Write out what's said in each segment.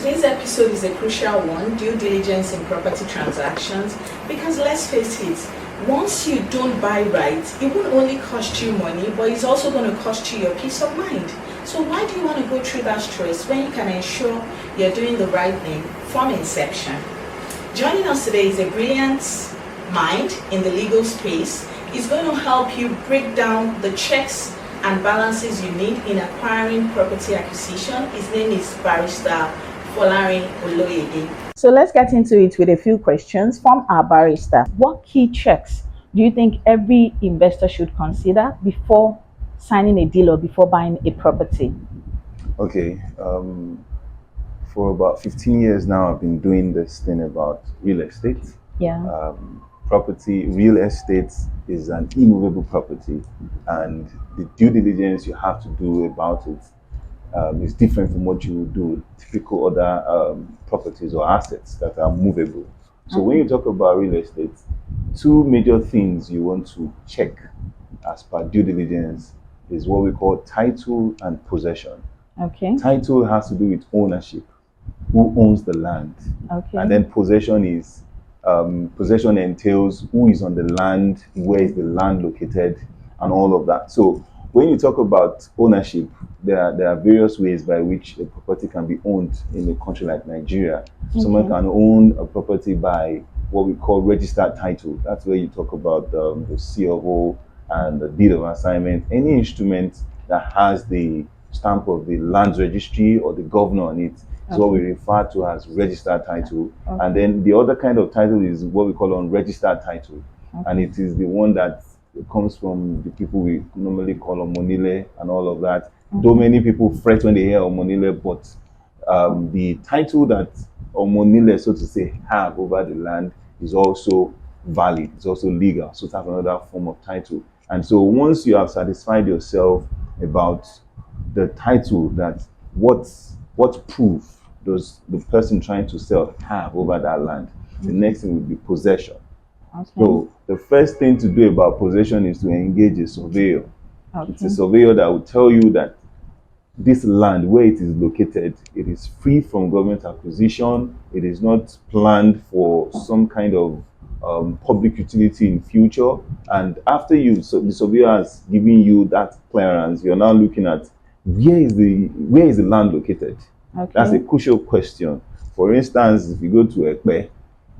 today's episode is a crucial one, due diligence in property transactions, because let's face it, once you don't buy right, it won't only cost you money, but it's also going to cost you your peace of mind. So why do you want to go through that stress when you can ensure you're doing the right thing from inception? Joining us today is a brilliant mind in the legal space. He's going to help you break down the checks and balances you need in acquiring property acquisition. His name is Barrister Folarin Oloyede. So let's get into it with a few questions from our barrister. What key checks do you think every investor should consider before signing a deal or before buying a property? Okay, for about 15 years now, I've been doing this thing about real estate. Yeah. Real estate is an immovable property, and the due diligence you have to do about it is different from what you would do with typical other properties or assets that are movable. So when you talk about real estate, two major things you want to check as per due diligence is what we call title and possession. Okay. Title has to do with ownership, who owns the land. Okay. And then possession is possession entails who is on the land, where is the land located, and all of that. So when you talk about ownership, there are various ways by which a property can be owned in a country like Nigeria. Okay. Someone can own a property by what we call registered title. That's where you talk about the C of O and the deed of assignment, any instrument that has the stamp of the land registry or the governor on it. Is what we refer to as registered title. Okay. And then the other kind of title is what we call unregistered title. Okay. And it is the one that comes from the people we normally call omonile and all of that. Okay. Though many people fret when they hear omonile, but the title that omonile, so to say, have over the land is also valid. It's also legal. So it's another form of title. And so once you have satisfied yourself about the title, that what proof does the person trying to sell have over that land? The next thing would be possession. Okay. So the first thing to do about possession is to engage a surveyor. Okay. It's a surveyor that will tell you that this land, where it is located, it is free from government acquisition. It is not planned for some kind of public utility in future. And after the surveyor has given you that clearance, you're now looking at where is the land located. Okay. That's a crucial question. For instance, if you go to Ekpe,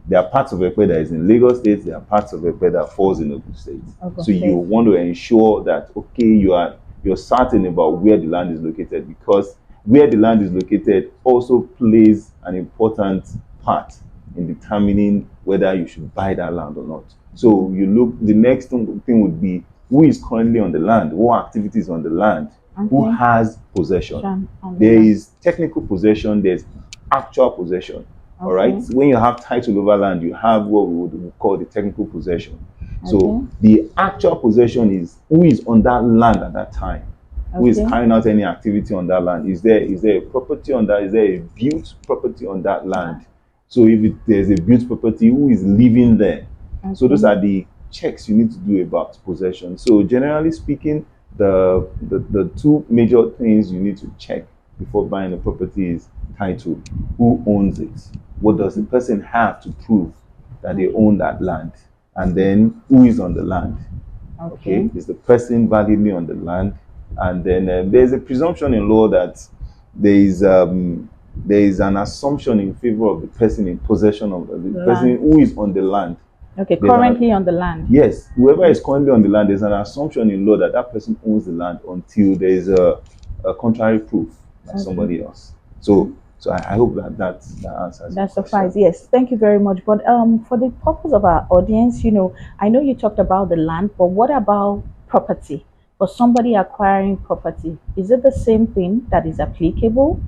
there are parts of Ekpe that is in Lagos State, there are parts of Ekpe that falls in Ogun State. So you want to ensure that, okay, you're certain about where the land is located, because where the land is located also plays an important part in determining whether you should buy that land or not. So the next thing would be who is currently on the land, what activities on the land. Okay. Who has possession? There is technical possession, there's actual possession. Okay. All right. When you have title over land, you have what we would call the technical possession. Okay. So the actual possession is who is on that land at that time. Okay. Who is carrying out any activity on that land? Is there a property on that? Is there a built property on that land? So if there's a built property, who is living there? Okay. So those are the checks you need to do about possession. So generally speaking, the two major things you need to check before buying a property is title. Who owns it? What does the person have to prove that they own that land? And then who is on the land? Okay. Is the person validly on the land? And then there's a presumption in law that there is an assumption in favor of the person in possession of the person who is on the land. Okay, currently on the land. Yes, whoever is currently on the land, there's an assumption in law that that person owns the land until there is a contrary proof by somebody else. So I hope that answers. That suffices. Yes, thank you very much. But for the purpose of our audience, I know you talked about the land, but what about property? For somebody acquiring property, is it the same thing that is applicable?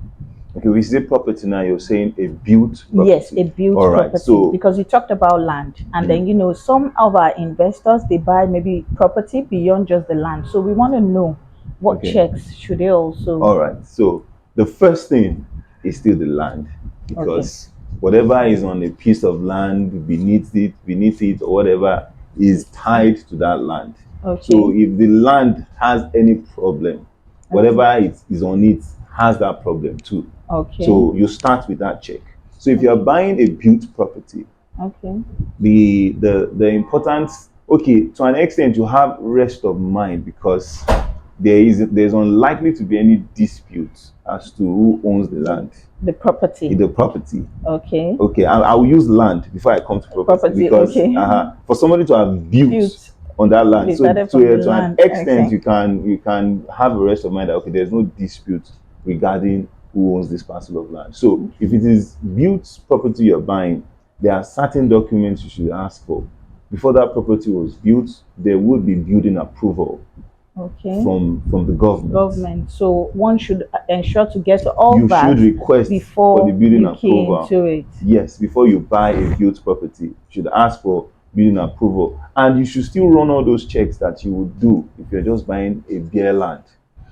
Okay, we say property now, you're saying a built property. Yes, a built property. So, because you talked about land. And then, some of our investors, they buy maybe property beyond just the land. So we want to know what checks should they also... All right. So the first thing is still the land. Because whatever is on a piece of land, beneath it, or whatever, is tied to that land. Okay. So if the land has any problem, whatever is on it has that problem too. Okay. So you start with that check. So if you're buying a built property, Okay. the importance, okay, to an extent you have rest of mind because there's unlikely to be any dispute as to who owns the land. The property. The property. Okay. Okay, I will use land before I come to property, because okay. For somebody to have built on that land, They so started to, from the to an land. extent Okay. you can have a rest of mind that okay, there's no dispute regarding who owns this parcel of land. So if it is built property you're buying, there are certain documents you should ask for. Before that property was built, there would be building approval Okay. from the government. So one should ensure to get all You that should request before for the building you key approval. into it. Yes, before you buy a built property, you should ask for building approval, and you should still run all those checks that you would do if you're just buying a bare land.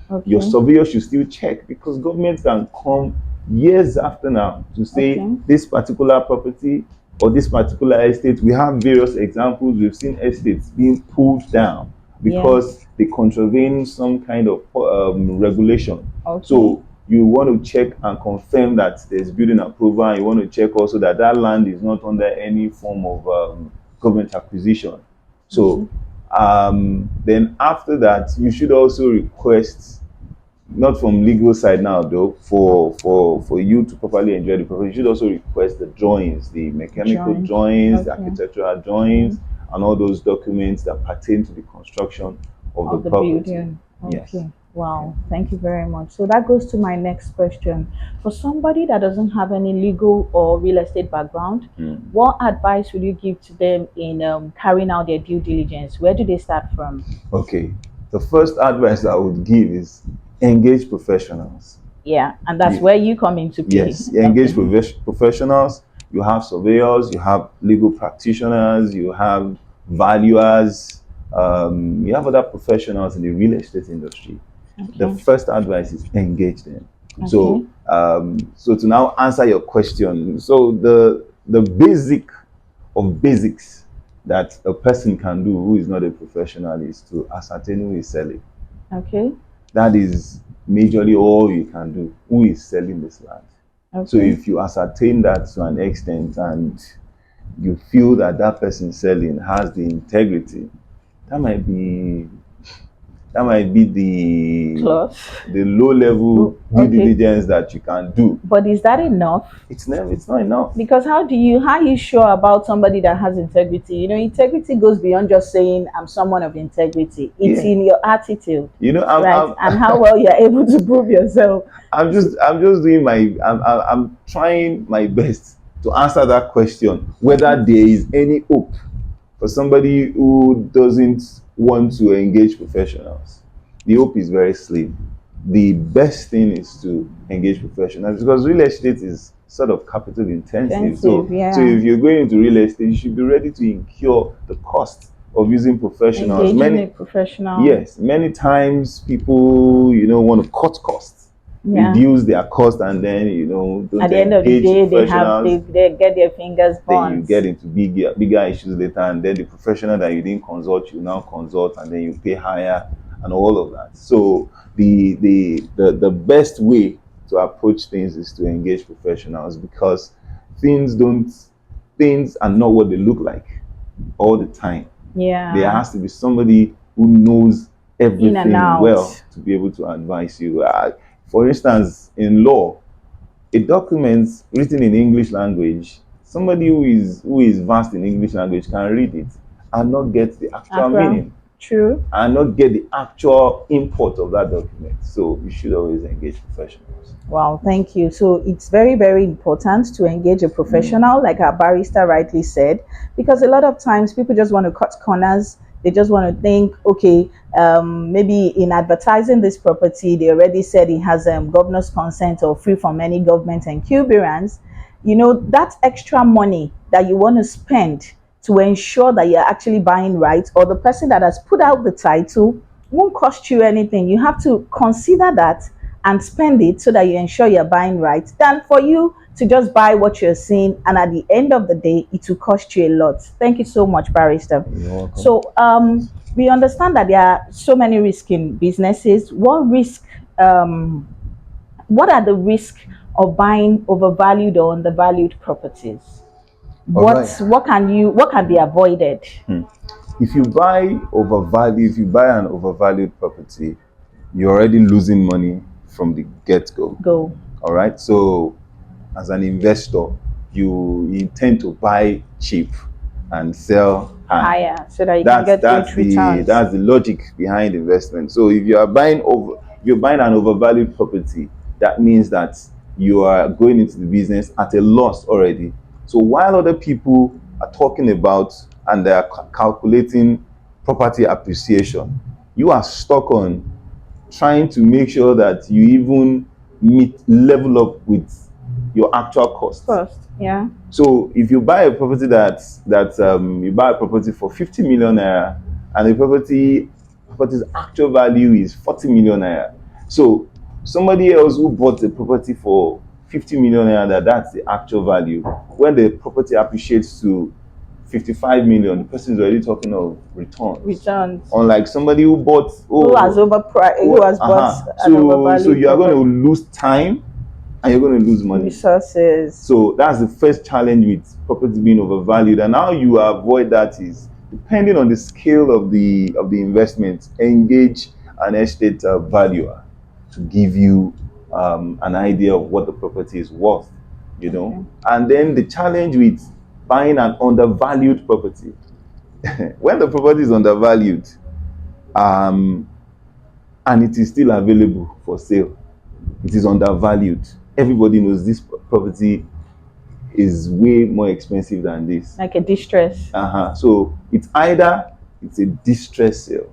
Okay. Your surveyor should still check, because government can come years after now to say this particular property or this particular estate. We have various examples. We've seen estates being pulled down because they contravene some kind of regulation. Okay. So you want to check and confirm that there's building approval, and you want to check also that that land is not under any form of government acquisition. So then after that, you should also request, not from legal side now though, for you to properly enjoy the property, you should also request the drawings, the mechanical drawings, the architectural drawings, and all those documents that pertain to the construction of the property. Building. Okay. Yes. Wow, thank you very much. So that goes to my next question. For somebody that doesn't have any legal or real estate background, what advice would you give to them in carrying out their due diligence? Where do they start from? Okay, the first advice I would give is engage professionals. Yeah, and that's where you come into play. Yes, engage professionals. You have surveyors, you have legal practitioners, you have valuers, you have other professionals in the real estate industry. The first advice is engage them. So, so to now answer your question, so the basic of basics that a person can do who is not a professional is to ascertain who is selling. Okay. That is majorly all you can do. Who is selling this land? Okay. So if you ascertain that to an extent and you feel that that person selling has the integrity, that might be the low level due diligence that you can do. But is that enough? It's not enough. Because how are you sure about somebody that has integrity? You know, integrity goes beyond just saying I'm someone of integrity. It's in your attitude. You know, and how well you're able to prove yourself. I'm just doing I'm trying my best to answer that question, whether there is any hope for somebody who doesn't want to engage professionals. The hope is very slim. The best thing is to engage professionals, because real estate is sort of capital intensive. So if you're going into real estate, you should be ready to incur the cost of using professionals. Many times people, want to cut costs. Reduce their cost, and then don't at the end of the day they get their fingers burnt. Then you get into bigger issues later, and then the professional that you didn't consult, you now consult, and then you pay higher and all of that. So the best way to approach things is to engage professionals, because things are not what they look like all the time. There has to be somebody who knows everything well to be able to advise you. For instance, in law, a document written in English language, somebody who is vast in English language can read it and not get the actual meaning. True. And not get the actual import of that document. So you should always engage professionals. Wow, thank you. So it's very, very important to engage a professional, like our barrister rightly said, because a lot of times people just want to cut corners. They just want to think, okay, maybe in advertising this property, they already said it has governor's consent or free from any government encumbrance. You know, that extra money that you want to spend to ensure that you're actually buying right, or the person that has put out the title, won't cost you anything. You have to consider that and spend it so that you ensure you're buying right, than for you to just buy what you're seeing, and at the end of the day it will cost you a lot. Thank you so much, Barrister. You're welcome. So we understand that there are so many risks in businesses. What risk what are the risks of buying overvalued or undervalued properties? All right. What can be avoided? If you buy overvalued, if you buy an overvalued property, you're already losing money from the get-go. Go. All right. So, as an investor, you intend to buy cheap and sell high. Higher, so that you can get good returns. That's the logic behind investment. So, if you're buying an overvalued property, that means that you are going into the business at a loss already. So, while other people are talking about and they are calculating property appreciation, you are stuck on trying to make sure that you even level up with your actual cost. First, yeah. So if you buy a property you buy a property for 50 million naira and the property's actual value is 40 million naira. So somebody else who bought the property for 50 million naira, that's the actual value. When the property appreciates to 55 million, the person is already talking of returns. Unlike somebody who bought who has bought an overvalued. So you are going to lose time and you're going to lose money. Resources. So that's the first challenge with property being overvalued. And how you avoid that is, depending on the scale of the investment, engage an estate valuer to give you an idea of what the property is worth, Okay. And then the challenge with buying an undervalued property, when the property is undervalued, and it is still available for sale, it is undervalued. Everybody knows this property is way more expensive than this. Like a distress. So it's a distress sale.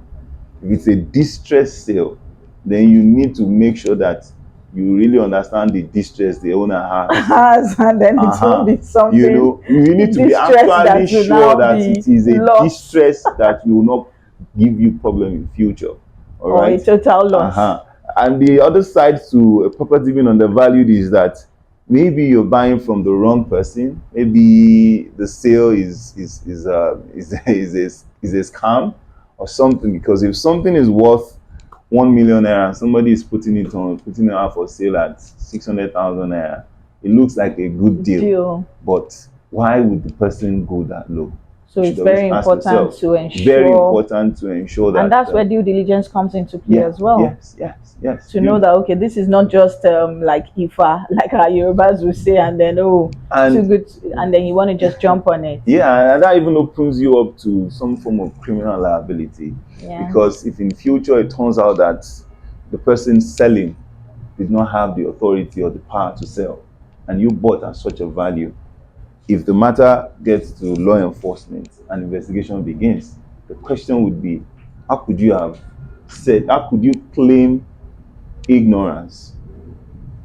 If it's a distress sale, then you need to make sure that you really understand the distress the owner has. And then it will be something. You need to be actually sure that it is a distress that will not give you problem in future. All right? Or a total loss. And the other side to a property being undervalued is that maybe you're buying from the wrong person. Maybe the sale is a scam or something. Because if something is worth 1 million naira and somebody is putting it out for sale at 600,000 naira, it looks like a good deal. But why would the person go that low? So it's very important to ensure. Very important to ensure that. And that's where due diligence comes into play as well. Yes. To know that, okay, this is not just like IFA, like our Yorubas will say, and then too good, and then you want to just jump on it. Yeah, and that even opens you up to some form of criminal liability. Yeah. Because if in future it turns out that the person selling did not have the authority or the power to sell, and you bought at such a value, if the matter gets to law enforcement and investigation begins, the question would be, how could you claim ignorance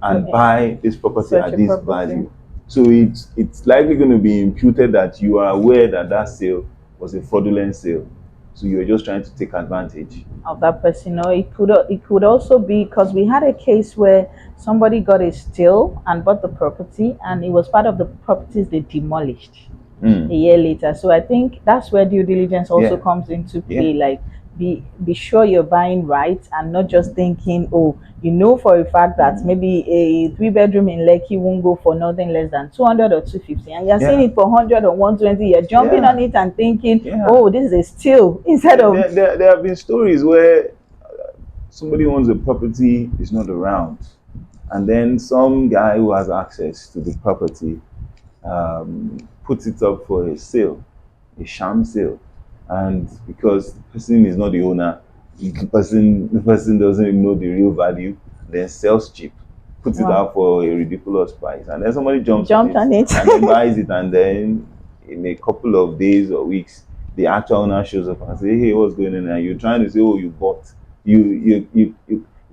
and buy this property at this value? So it's likely going to be imputed that you are aware that that sale was a fraudulent sale. So you're just trying to take advantage of that person. Or it could also be because we had a case where somebody got a steal and bought the property, and it was part of the properties they demolished a year later. So I think that's where due diligence also comes into play. Like be sure you're buying right and not just thinking, oh, you know for a fact that maybe a 3-bedroom in Lekki won't go for nothing less than 200 or 250, and you're seeing it for 100 or 120. You're jumping on it and thinking, oh, this is a steal, instead of. There have been stories where somebody owns a property, is not around, and then some guy who has access to the property puts it up for a sale, a sham sale. And because the person is not the owner, the person doesn't even know the real value, then sells cheap, puts it out for a ridiculous price, and then somebody jumps on it and then buys it, and then in a couple of days or weeks, the actual owner shows up and say, hey, what's going on? And you're trying to say, oh, you bought. You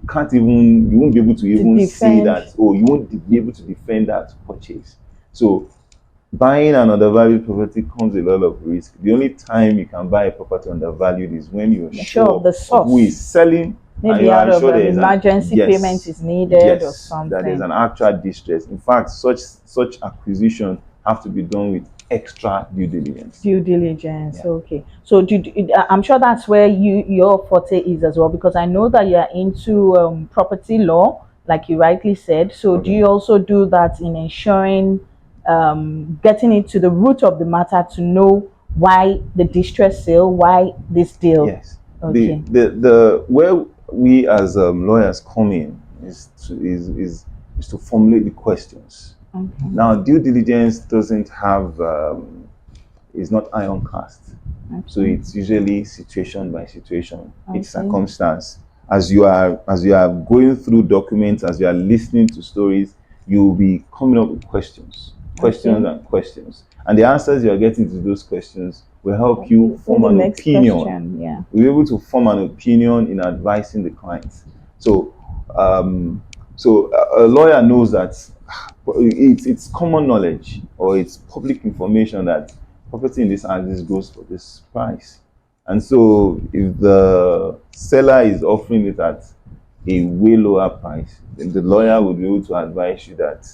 can't even, you won't be able to even say that, oh, you won't be able to defend that purchase. So buying an undervalued property comes a lot of risk. The only time you can buy a property undervalued is when you're sure of the source. Who is selling. Maybe out of an emergency payment is needed or something. That there's an actual distress. In fact, such acquisition have to be done with extra due diligence. Okay. So I'm sure that's where your forte is as well, because I know that you're into property law, like you rightly said. So do you also do that in ensuring getting into the root of the matter to know why the distress sale, why this deal? Yes. Okay. The where we as lawyers come in is to formulate the questions. Okay. Now, due diligence doesn't have is not ironclast. So Okay. it's usually situation by situation, each Okay. circumstance. As you are going through documents, as you are listening to stories, you will be coming up with questions, questions Okay. and questions. And the answers you are getting to those questions will help you In form the an next opinion. question, yeah. We're able to form an opinion in advising the clients. So a lawyer knows that it's common knowledge or it's public information that property in this house goes for this price. And so if the seller is offering it at a way lower price, then the lawyer would be able to advise you that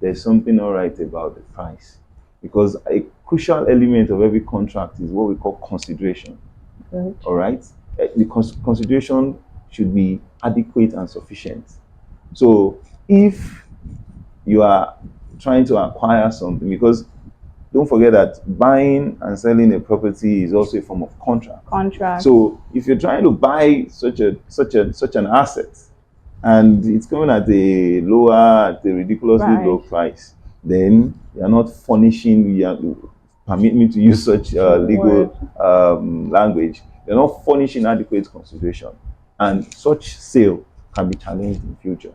there's something all right about the price. Because a crucial element of every contract is what we call consideration. Good. All right? The consideration should be adequate and sufficient. So if you are trying to acquire something, because don't forget that buying and selling a property is also a form of contract. Contract. So if you're trying to buy such an asset and it's coming at a ridiculously low Right. price, then you're not furnishing. Permit me to use such Word. legal language. You're not furnishing adequate consideration, and such sale can be challenged in future.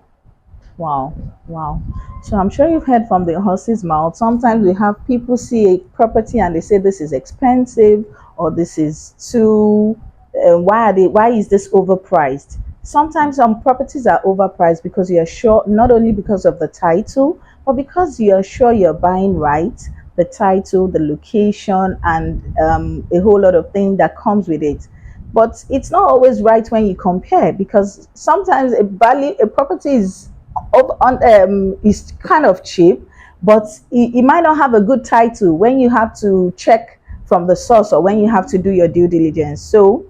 Wow, wow. So I'm sure you've heard from the horse's mouth. Sometimes we have people see a property and they say this is expensive or this is too. Why is this overpriced? Sometimes some properties are overpriced because you're sure not only because of the title, but because you're sure you're buying right, the title, the location, and a whole lot of things that comes with it. But it's not always right when you compare because sometimes a property is kind of cheap, but it might not have a good title when you have to check from the source or when you have to do your due diligence. So,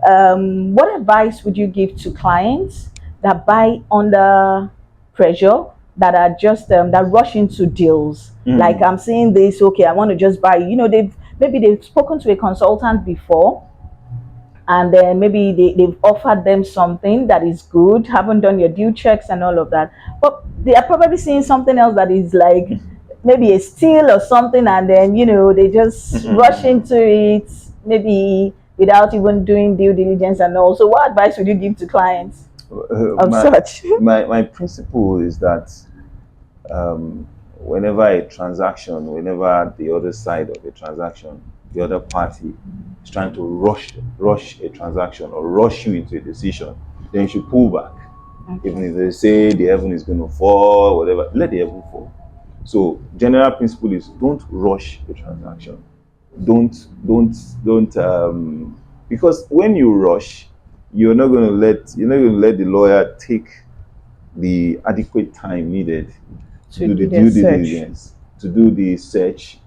what advice would you give to clients that buy under pressure, that are just that rush into deals? Like I'm seeing this, okay, I want to just buy. They've spoken to a consultant before and then maybe they've offered them something that is good, haven't done your due checks and all of that, but they are probably seeing something else that is like maybe a steal or something, and then they just rush into it, maybe without even doing due diligence and all. So what advice would you give to clients of my, such? my principle is that whenever whenever the other side of a transaction, the other party is trying to rush a transaction or rush you into a decision, then you should pull back. Okay. Even if they say the heaven is going to fall, whatever, let the heaven fall. So general principle is don't rush a transaction. Don't because when you rush, you're not going to let the lawyer take the adequate time needed to To do the do their due search. diligence, to do the search,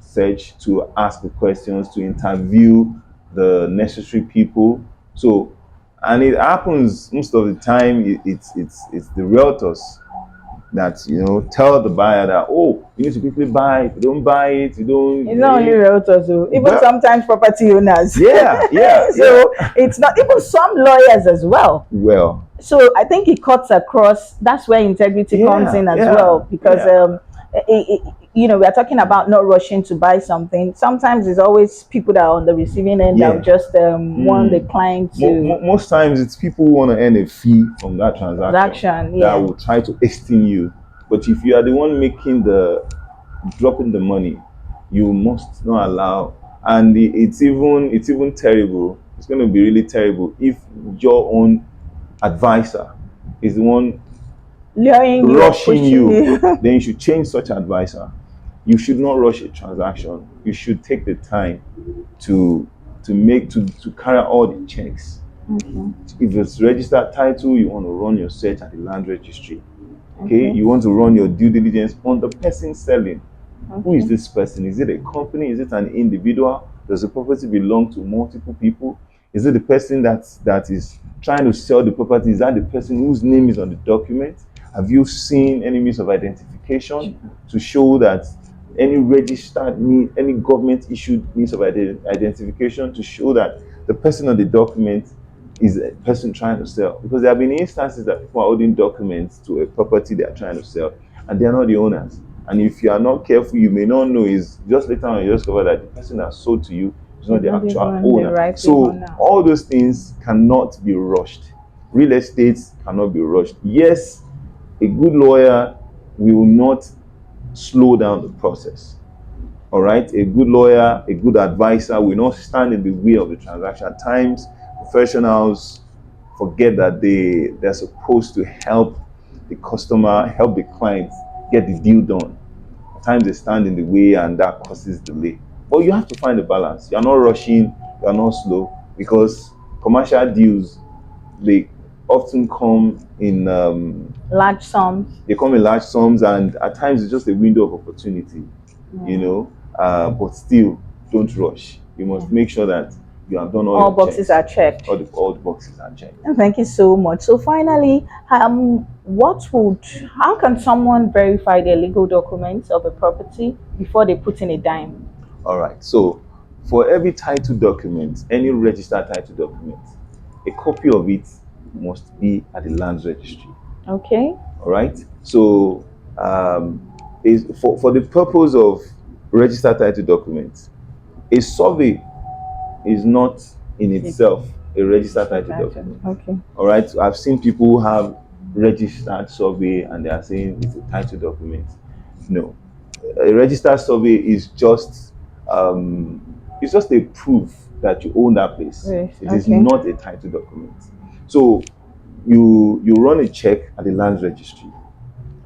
to ask the questions, to interview the necessary people. So, and it happens most of the time. It's the realtors that tell the buyer that, oh, you need to quickly buy. If you don't buy it, you don't. It's not only realtors, even Well, sometimes property owners. yeah. So it's not even some lawyers as well. Well, So I think it cuts across. That's where integrity comes in as well, because we are talking about not rushing to buy something. Sometimes it's always people that are on the receiving end that yeah. will just want the client to Most times it's people who want to earn a fee from that transaction transaction. that Yeah. will try to extend you. But if you are the one dropping the money, you must not allow. And it's even terrible. It's going to be really terrible if your own advisor is the one Luring you, rushing pushing you. you. Then you should change such advisor. You should not rush a transaction. You should take the time to carry out all the checks. Okay. If it's registered title, you want to run your search at the land registry. Okay, Okay. you want to run your due diligence on the person selling. Who is Okay. this person? Is it a company? Is it an individual? Does the property belong to multiple people? Is it the person that is trying to sell the property? Is that the person whose name is on the document? Have you seen any means of identification to show that any registered any government issued means of identification to show that the person on the document is a person trying to sell? Because there have been instances that people are holding documents to a property they are trying to sell and they are not the owners. And if you are not careful, you may not know. Is just later on you discover that the person that sold to you is not the Not actual even the owner. rightful So owner. all those things cannot be rushed. Real estate cannot be rushed. Yes, a good lawyer will not slow down the process. All right, a good lawyer, a good advisor will not stand in the way of the transaction. At times, professionals forget that they're supposed to help the customer, help the client get the deal done. At times they stand in the way and that causes delay. But you have to find a balance. You're not rushing, you're not slow, because commercial deals, they often come in Large sums. they come in large sums, and at times it's just a window of opportunity, you know. But still, don't rush. You must make sure that you have done all All your boxes checks. are checked. All the boxes are checked. Thank you so much. So finally, how can someone verify their legal documents of a property before they put in a dime? All right. So, for every title document, any registered title document, a copy of it must be at the land registry. Okay. All right. So, is for the purpose of registered title documents, a survey is not in itself a registered title document. Okay. All right. So I've seen people who have registered survey and they are saying it's a title document. No, a registered survey is just a proof that you own that place. Yes, It is okay. not a title document. So you run a check at the land registry.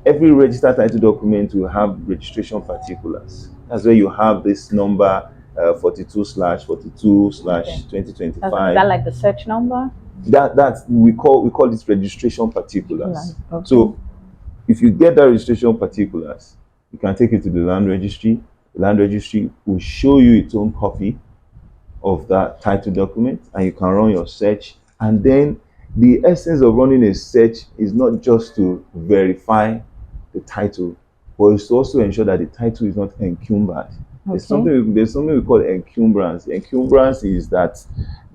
Every registered title document will have registration particulars. That's where you have this number 42/42/2025. Is that like the search number? That we call this registration particulars. Okay. So if you get that registration particulars, you can take it to the land registry. The land registry will show you its own copy of that title document, and you can run your search. And then the essence of running a search is not just to verify the title, but it's to also ensure that the title is not encumbered. There's something we call encumbrance. Encumbrance is that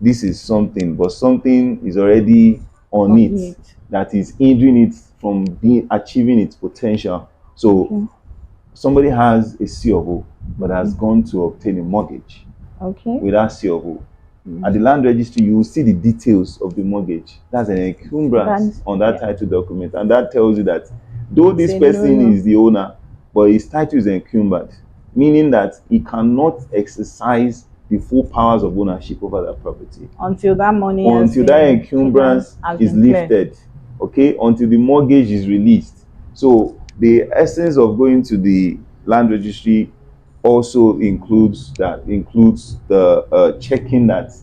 this is something, but something is already on it that is hindering it from achieving its potential. So somebody has a C of O, but has gone to obtain a mortgage with that C of O. At the land registry, you will see the details of the mortgage. That's an encumbrance on that title document, and that tells you that though this person is the owner, but his title is encumbered, meaning that he cannot exercise the full powers of ownership over that property until that money until that encumbrance is lifted. Okay, until the mortgage is released. So the essence of going to the land registry also includes the checking that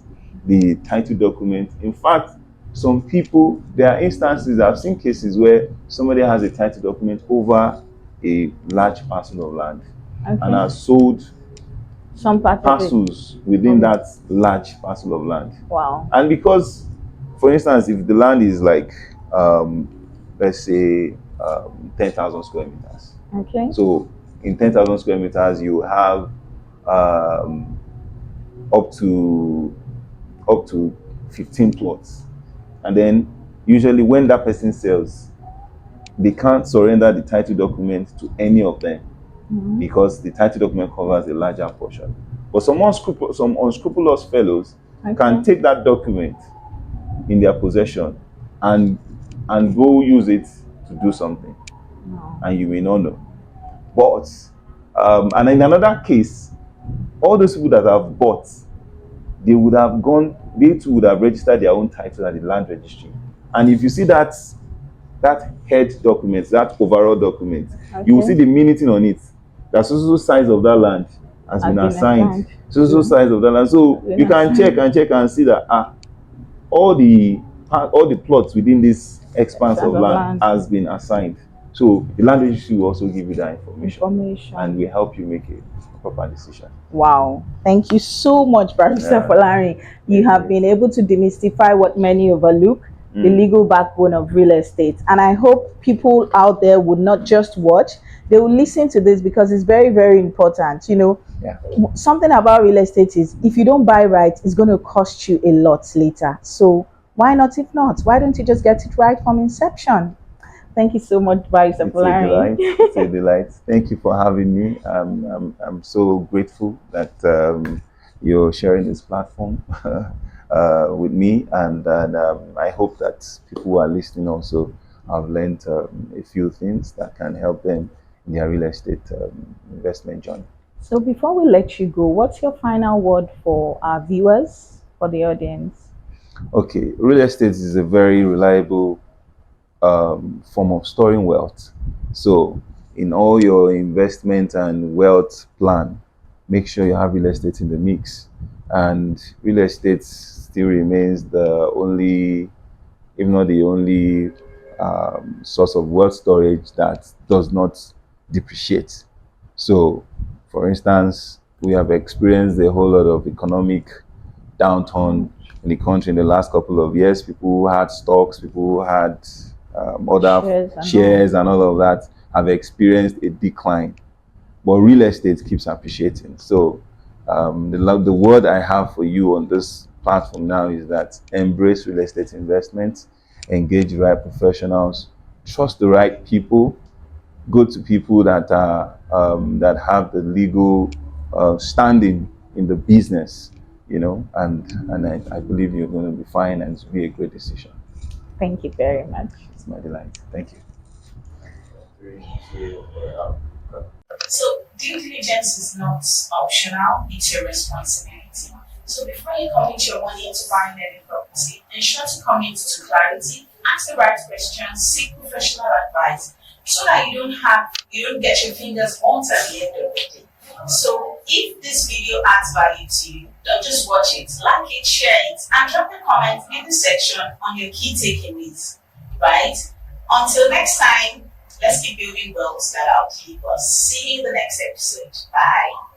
the title document. In fact, some people, there are instances, I've seen cases where somebody has a title document over a large parcel of land and has sold some parcels within that large parcel of land. Wow. And because, for instance, if the land is like let's say 10,000 square meters. Okay. So in 10,000 square meters, you have up to 15 plots. And then usually when that person sells, they can't surrender the title document to any of them because the title document covers a larger portion. But some unscrupulous fellows can take that document in their possession and go use it to do something. And you may not know. But and in another case, all those people that have bought, they too would have registered their own title at the land registry. And if you see that head document, that overall document, you will see the minuting on it. That so size of that land has been assigned. So size of that land. So you can check and see that all the plots within this expanse of land has been assigned. So the land registry will also give you that information. And will help you make a proper decision. Wow. Thank you so much, Barrister Folarin. You have been able to demystify what many overlook, the legal backbone of real estate. And I hope people out there would not just watch, they will listen to this because it's very, very important. Yeah. Something about real estate is if you don't buy right, it's going to cost you a lot later. So why not? If not, why don't you just get it right from inception? Thank you so much, Barrister It's a Folarin. delight. It's a delight. Thank you for having me. I'm so grateful that you're sharing this platform with me, and I hope that people who are listening also have learned a few things that can help them in their real estate investment journey. So before we let you go, what's your final word for our viewers, for the audience? Okay, real estate is a very reliable form of storing wealth. So, in all your investment and wealth plan, make sure you have real estate in the mix. And real estate still remains the only, if not the only, source of wealth storage that does not depreciate. So, for instance, we have experienced a whole lot of economic downturn in the country in the last couple of years. People who had stocks, people who had other shares and all of that have experienced a decline. But real estate keeps appreciating. So the word I have for you on this platform now is that embrace real estate investments, engage the right professionals, trust the right people, go to people that are that have the legal standing in the business, and I believe you're going to be fine and it'll be a great decision. Thank you very much. It's my delight. Thank you. So due diligence is not optional, it's your responsibility. So before you commit your money into buying any property, ensure to commit to clarity, ask the right questions, seek professional advice so that you don't get your fingers burnt at the end of the day. So if this video adds value to you, don't just watch it, like it, share it, and drop a comment in the section on your key takeaways. Right? Until next time, let's keep building wealth that outlive us. See you in the next episode. Bye.